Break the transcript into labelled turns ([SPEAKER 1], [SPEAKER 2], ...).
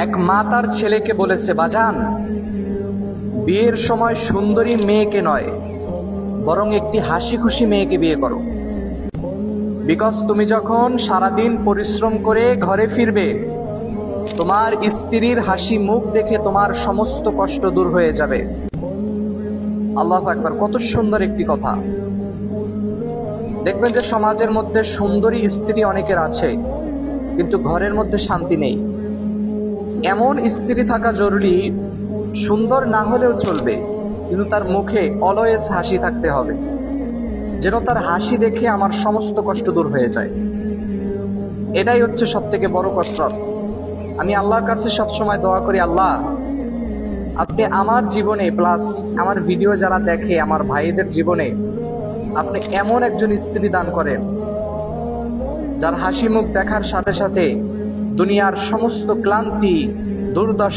[SPEAKER 1] এক মা তার ছেলেকে বলেছে, বাজান, বিয়ের সময় সুন্দরী মেয়েকে নয়, বরং একটি হাসি খুশি মেয়েকে বিয়ে করো। বিকজ তুমি যখন সারাদিন পরিশ্রম করে ঘরে ফিরবে, তোমার স্ত্রীর হাসি মুখ দেখে তোমার সমস্ত কষ্ট দূর হয়ে যাবে। আল্লাহু আকবার, কত সুন্দর একটি কথা। দেখবেন যে সমাজের মধ্যে সুন্দরী স্ত্রী অনেকের আছে, কিন্তু ঘরের মধ্যে শান্তি নেই। এমন স্ত্রী থাকা জরুরি, সুন্দর না হলেও চলবে, কিন্তু তার মুখে অলওয়েজ হাসি থাকতে হবে, যেন তার হাসি দেখে আমার সমস্ত কষ্ট দূর হয়ে যায়। এটাই হচ্ছে সব থেকে বড় কসরত। আমি আল্লাহর কাছে সবসময় দোয়া করি, আল্লাহ, আপনি আমার জীবনে প্লাস আমার ভিডিও যারা দেখে আমার ভাইদের জীবনে আপনি এমন একজন স্ত্রী দান করেন, যার হাসি মুখ দেখার সাথে সাথে দুনিয়ার সমস্ত ক্লান্তি দুর্দশা